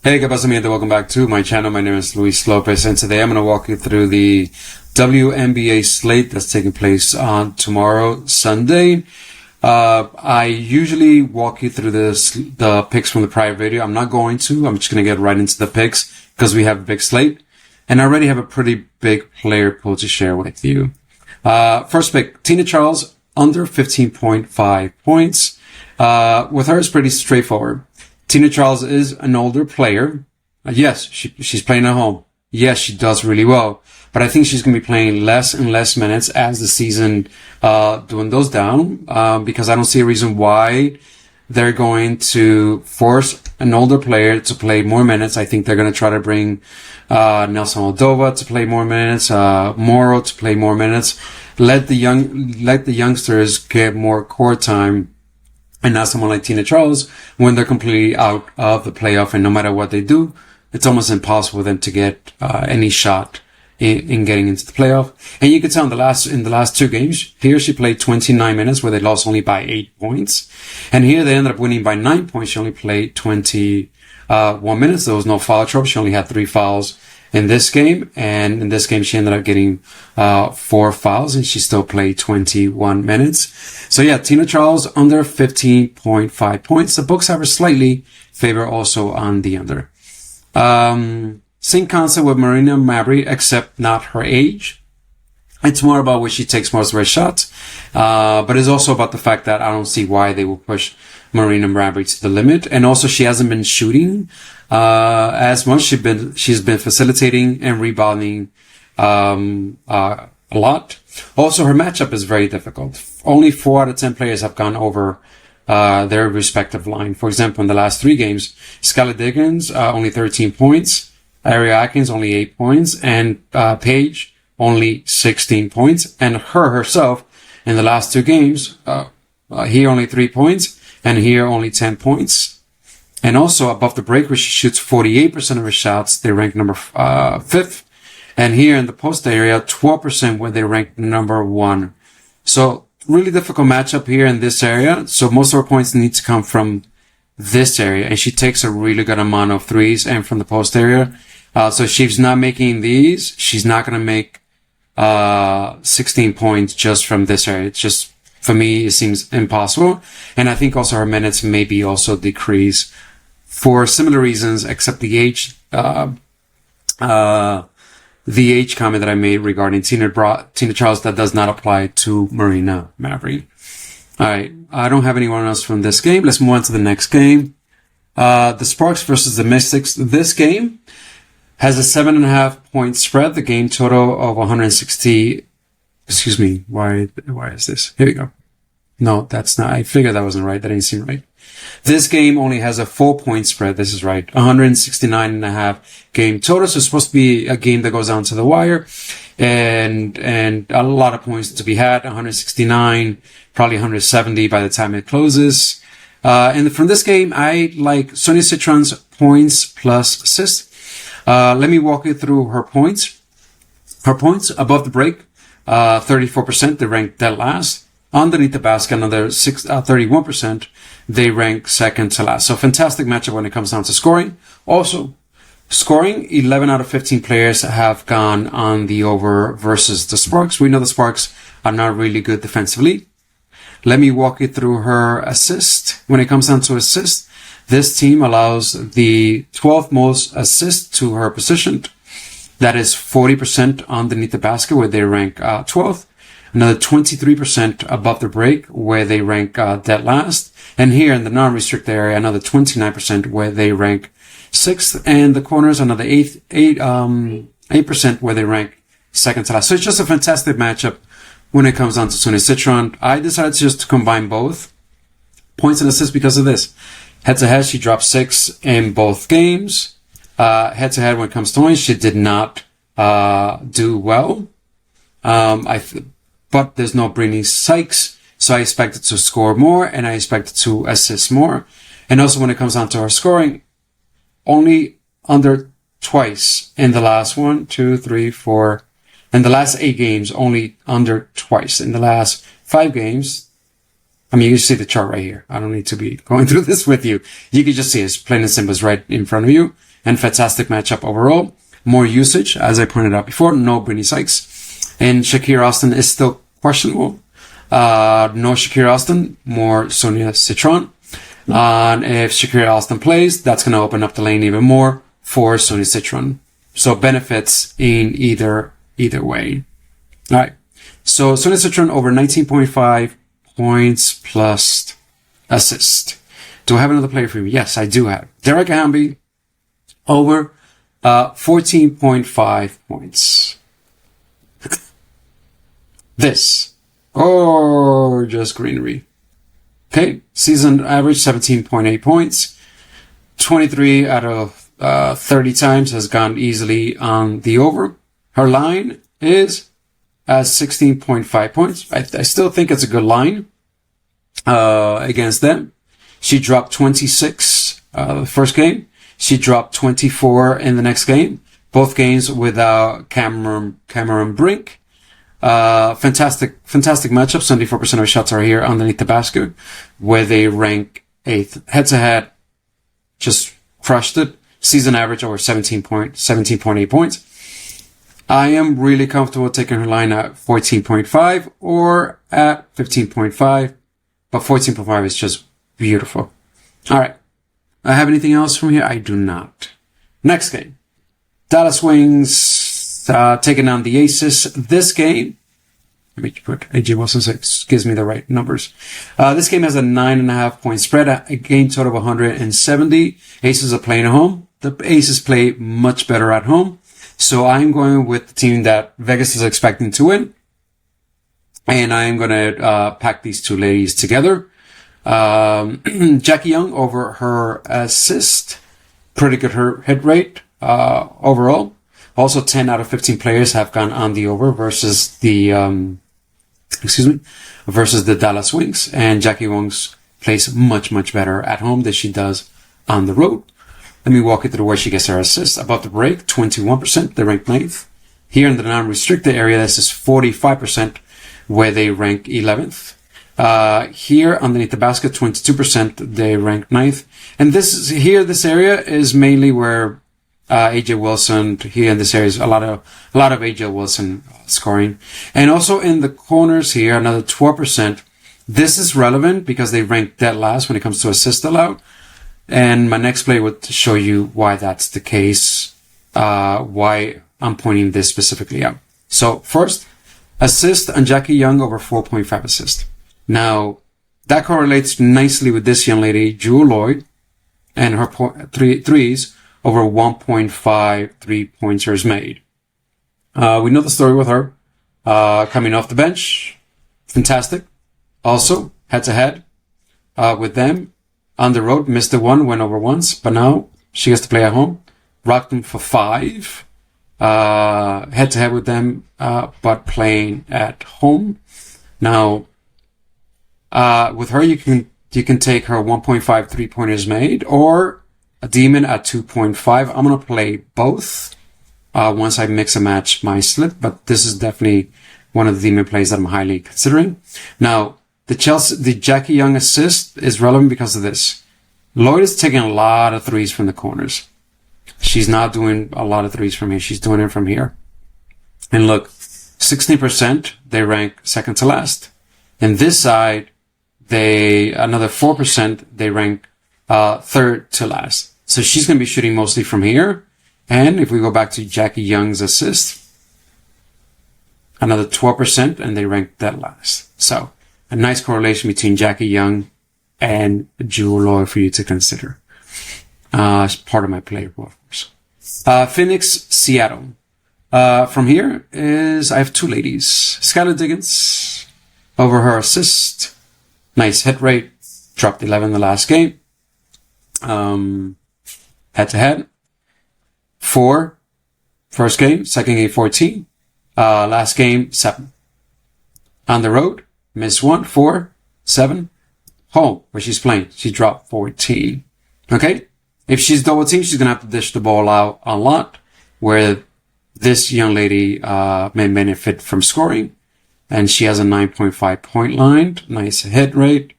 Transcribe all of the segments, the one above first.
Hey, ¿qué pasa, mi gente? Welcome back to my channel. My name is Luis Lopez, and today I'm going to walk you through the WNBA slate that's taking place on tomorrow, Sunday. I usually walk you through the picks from the prior video. I'm not going to. I'm just going to get right into the picks because we have a big slate, and I already have a pretty big player pool to share with you. First pick, Tina Charles, under 15.5 points. With her, it's pretty straightforward. Tina Charles is an older player. Yes, she's playing at home. Yes, she does really well. But I think she's going to be playing less and less minutes as the season dwindles down, because I don't see a reason why they're going to force an older player to play more minutes. I think they're going to try to bring Nelson Moldova to play more minutes, Morrow to play more minutes. Let the youngsters get more court time. And not someone like Tina Charles, when they're completely out of the playoff, and no matter what they do, it's almost impossible for them to get any shot in getting into the playoff. And you could tell in the last two games, here she played 29 minutes where they lost only by 8 points. And here they ended up winning by 9 points. She only played 21 minutes. There was no foul trouble. She only had 3 fouls in this game. And in this game, she ended up getting 4 fouls, and she still played 21 minutes. So yeah, Tina Charles under 15.5 points. The books have her slightly favor also on the under. Same concept with Marina Mabrey, except not her age. It's more about where she takes most of her shots. But it's also about the fact that I don't see why they will push Marina Mabrey to the limit. And also she hasn't been shooting, as much. She's been facilitating and rebounding, a lot. Also, her matchup is very difficult. Only 4 out of 10 players have gone over their respective line. For example, in the last 3 games, Skylar Diggins, only 13 points, Ari Atkins, only 8 points, and Paige, only 16 points. And herself, in the last 2 games, here only 3 points, and here only 10 points. And also, above the break, where she shoots 48% of her shots, they rank number 5th. And here in the post area, 12%, where they rank number 1. So really difficult matchup here in this area. So most of her points need to come from this area. And she takes a really good amount of threes and from the post area. So if she's not making these, she's not going to make 16 points just from this area. It's just, for me, it seems impossible. And I think also her minutes maybe also decrease for similar reasons, except the age, comment that I made regarding Tina Charles, that does not apply to Marina Mabrey. All right. I don't have anyone else from this game. Let's move on to the next game. The Sparks versus the Mystics. This game has a 7.5 point spread. The game total of 160. Excuse me. Why is this? Here we go. No, that's not. I figured that wasn't right. That didn't seem right. This game only has a 4 point spread. This is right. 169.5 game total. So it's supposed to be a game that goes down to the wire, and a lot of points to be had. 169, probably 170 by the time it closes. And from this game, I like Sonia Citron's points plus assists. Let me walk you through her points. Her points above the break, 34%. They rank dead last. Underneath the basket, another 31%. They rank second to last. So fantastic matchup when it comes down to scoring. Also, scoring, 11 out of 15 players have gone on the over versus the Sparks. We know the Sparks are not really good defensively. Let me walk you through her assist. When it comes down to assist, this team allows the 12th most assists to her position. That is 40% underneath the basket, where they rank 12th. Another 23% above the break, where they rank dead last. And here in the non-restricted area, another 29%, where they rank 6th. And the corners, another 8%, where they rank second to last. So it's just a fantastic matchup when it comes down to Sonia Citron. I decided just to combine both points and assists because of this. Head-to-head, she dropped 6 in both games. Head-to-head, when it comes to points, she did not do well. But there's no Brittany Sykes, so I expected to score more, and I expected to assist more. And also when it comes down to her scoring, only under twice in the last 1, 2, 3, 4, in the last 8 games, only under twice. In the last 5 games, I mean, you can see the chart right here. I don't need to be going through this with you. You can just see it's plain and simple. It's right in front of you. and fantastic matchup overall. More usage, as I pointed out before, no Brittany Sykes. And Shakira Austin is still questionable. No Shakira Austin, more Sonia Citron. And if Shakira Austin plays, that's going to open up the lane even more for Sonia Citron. So benefits in either way. All right. So Sonia Citron over 19.5 points plus assist. Do I have another player for you? Yes, I do have. Derek Hamby over 14.5 points. This. Gorgeous greenery. Okay. Season average 17.8 points. 23 out of 30 times has gone easily on the over. Her line is at 16.5 points. I still think it's a good line against them. She dropped 26 the first game. She dropped 24 in the next game. Both games without Cameron Brink. Fantastic matchup. 74% of her shots are here underneath the basket, where they rank 8th. Head-to-head, just crushed it. Season average over 17.8 points. I am really comfortable taking her line at 14.5 or at 15.5, but 14.5 is just beautiful. All right. I have anything else from here? I do not. Next game. Dallas Wings taking on the Aces. This game, let me put AJ Wilson so it gives me the right numbers. This game has a 9.5 point spread, a game total of 170. Aces are playing at home. The Aces play much better at home. So I'm going with the team that Vegas is expecting to win. And I'm going to pack these two ladies together. Jackie Young over her assist. Pretty good her hit rate overall. Also 10 out of 15 players have gone on the over versus the versus the Dallas Wings. And Jackie Young plays much better at home than she does on the road. Let me walk you through where she gets her assists. Above the break, 21%. They rank 9th. Here in the non-restricted area, this is 45%, where they rank 11th. Here underneath the basket, 22%. They rank 9th. And this area is mainly where AJ Wilson. Here in this area is a lot of AJ Wilson scoring. And also in the corners here, another 12%. This is relevant because they rank dead last when it comes to assists allowed. And my next play would show you why that's the case, why I'm pointing this specifically out. So first, assist on Jackie Young over 4.5 assists. Now, that correlates nicely with this young lady, Jewel Lloyd, and her threes over 1.5 3-pointers made. We know the story with her, coming off the bench. Fantastic. Also, head-to-head with them. On the road, missed the one, went over once, but now she gets to play at home. Rocked them for 5. Head-to-head with them, but playing at home. Now, with her, you can take her 1.5 3-pointers made or a demon at 2.5. I'm going to play both, once I mix and match my slip, but this is definitely one of the demon plays that I'm highly considering. Now, the Jackie Young assist is relevant because of this. Lloyd is taking a lot of threes from the corners. She's not doing a lot of threes from here. She's doing it from here. And look, 16%, they rank second to last. And this side, another 4%, they rank third to last. So she's going to be shooting mostly from here. And if we go back to Jackie Young's assist, another 12%, and they rank dead last. So a nice correlation between Jackie Young and Jewel Lloyd for you to consider as part of my player props. Phoenix, Seattle. From here I have two ladies. Skylar Diggins over her assist. Nice hit rate. Dropped 11 in the last game. Head-to-head. 4. First game. Second game, 14. Last game, 7. On the road. Miss 1, 4, 7. Home, where she's playing. She dropped 14. Okay? If she's double teamed, she's going to have to dish the ball out a lot, where this young lady may benefit from scoring. And she has a 9.5 point line. Nice hit rate.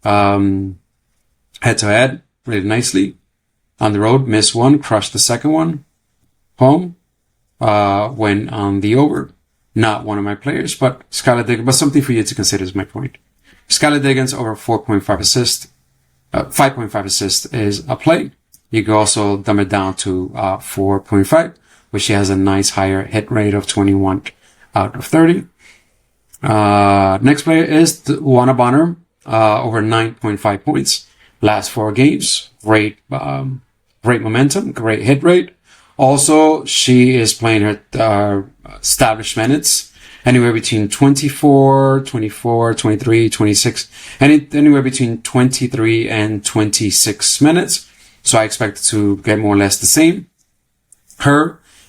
Head to head, really nicely. On the road, missed one, crushed the second one. Home, went on the over. Not one of my players, but Skylar Diggins, but something for you to consider is my point. Skylar Diggins over 4.5 assists, 5.5 assists is a play. You can also dumb it down to 4.5, which she has a nice higher hit rate of 21 out of 30. Next player is Juana Bonner, over 9.5 points. Last 4 games, great momentum, great hit rate. Also, she is playing her established minutes, anywhere between 24, 23, 26, and anywhere between 23 and 26 minutes. So I expect to get more or less the same.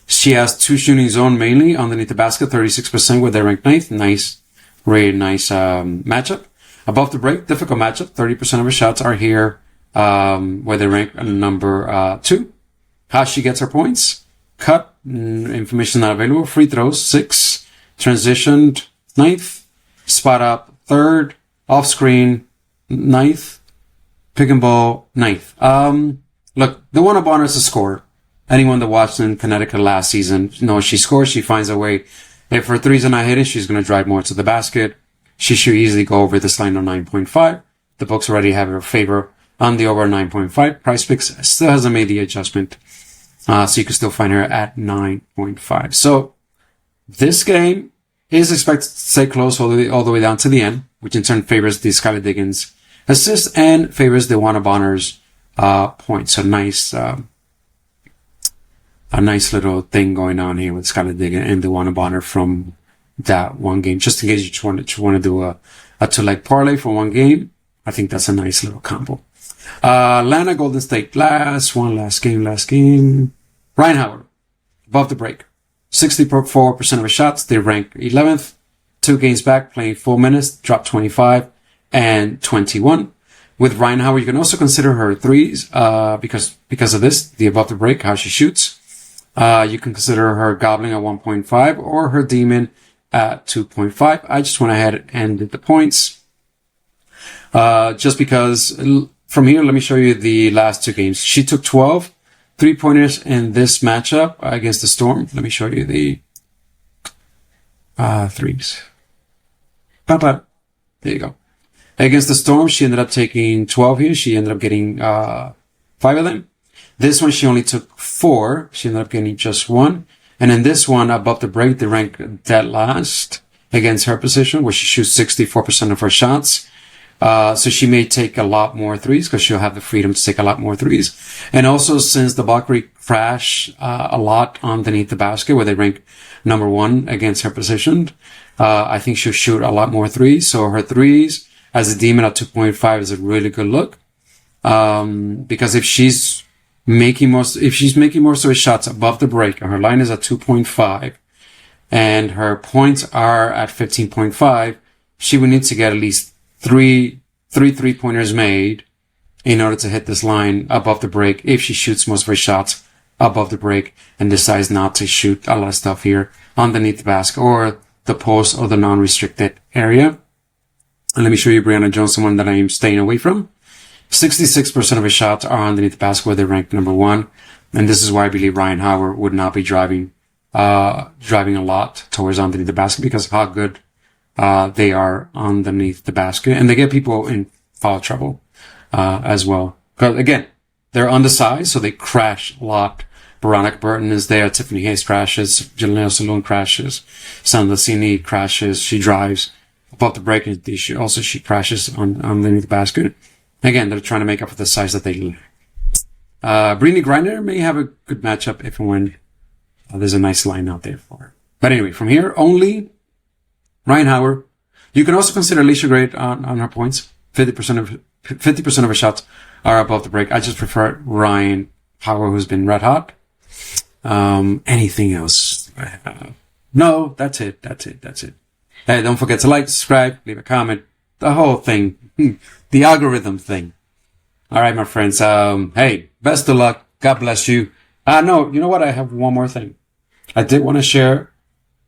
She has 2 shooting zone mainly underneath the basket, 36% where they rank 9th. Nice, really nice matchup. Above the break, difficult matchup. 30% of her shots are here, where they rank number 2. How she gets her points: cut, information not available. Free throws, 6. Transitioned, 9th. Spot up, 3rd. Off screen, 9th. Pick and ball, 9th. Look, the one Bonner is a scorer. Anyone that watched in Connecticut last season knows she scores. She finds a way. If her threes are not hitting, she's going to drive more to the basket. She should easily go over this line on 9.5. The books already have her favor on the over 9.5. Price Picks still hasn't made the adjustment. So you can still find her at 9.5. So this game is expected to stay close all the way down to the end, which in turn favors the Skylar Diggins assist and favors the Juana Bonner's points. So nice, a nice little thing going on here with Skylar Diggins and the Juana Bonner from that one game. Just in case you just want to do a 2-leg parlay for one game, I think that's a nice little combo. Atlanta, Golden State, last game. Ryan Howard, above the break, 64% of his shots. They rank 11th. 2 games back, playing 4 minutes, dropped 25 and 21. With Ryan Howard, you can also consider her threes, because of this, the above the break, how she shoots. You can consider her gobbling at 1.5 or her demon at 2.5. I just went ahead and did the points. Just because from here, let me show you the last 2 games. She took 12 3-pointers in this matchup against the Storm. Let me show you the threes. There you go. Against the Storm, she ended up taking 12 here. She ended up getting 5 of them. This one, she only took 4. She ended up getting just 1. And in this one, above the break, they rank dead last against her position, where she shoots 64% of her shots. So she may take a lot more threes because she'll have the freedom to take a lot more threes. And also, since the Valkyrie crash a lot underneath the basket, where they rank number 1 against her position, I think she'll shoot a lot more threes. So her threes as a demon at 2.5 is a really good look. Because if she's making most of her shots above the break, and her line is at 2.5, and her points are at 15.5, she would need to get at least three 3-pointers made in order to hit this line above the break if she shoots most of her shots above the break and decides not to shoot a lot of stuff here underneath the basket or the post or the non-restricted area. And let me show you Brianna Jones, someone that I am staying away from. 66% of her shots are underneath the basket where they rank number 1. And this is why I believe Ryan Howard would not be driving a lot towards underneath the basket because of how good they are underneath the basket, and they get people in foul trouble as well. Because again, they're undersized, so they crash a lot. Veronica Burton is there. Tiffany Hayes crashes. Jelena Saloon crashes. Sandra Cini crashes. She drives above the break, and she crashes underneath the basket. Again, they're trying to make up for the size that they lack. Brittany Griner may have a good matchup if and when there's a nice line out there for her. But anyway, from here, only Ryan Howard. You can also consider Alicia Gray on her points. 50% of her shots are above the break. I just prefer Ryan Howard, who's been red hot. Anything else? No, that's it. Hey, don't forget to like, subscribe, leave a comment. The whole thing. The algorithm thing. All right, my friends. Hey, best of luck. God bless you. No, you know what? I have one more thing. I did want to share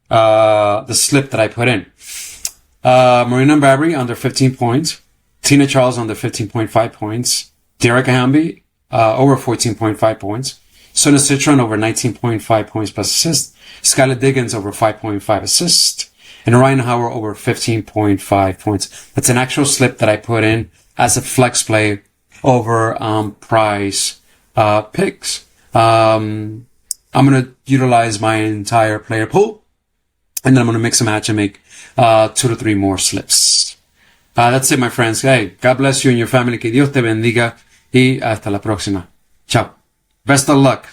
the slip that I put in. Marina Barry under 15 points. Tina Charles under 15.5 points. Derek Hamby over 14.5 points. Sona Citron over 19.5 points plus assist. Skylar Diggins over 5.5 assists. And Ryan Howard over 15.5 points. That's an actual slip that I put in as a flex play over prize picks. I'm going to utilize my entire player pool, and then I'm going to mix and match and make 2 to 3 more slips. That's it, my friends. Hey, God bless you and your family. Que Dios te bendiga. Y hasta la próxima. Ciao. Best of luck.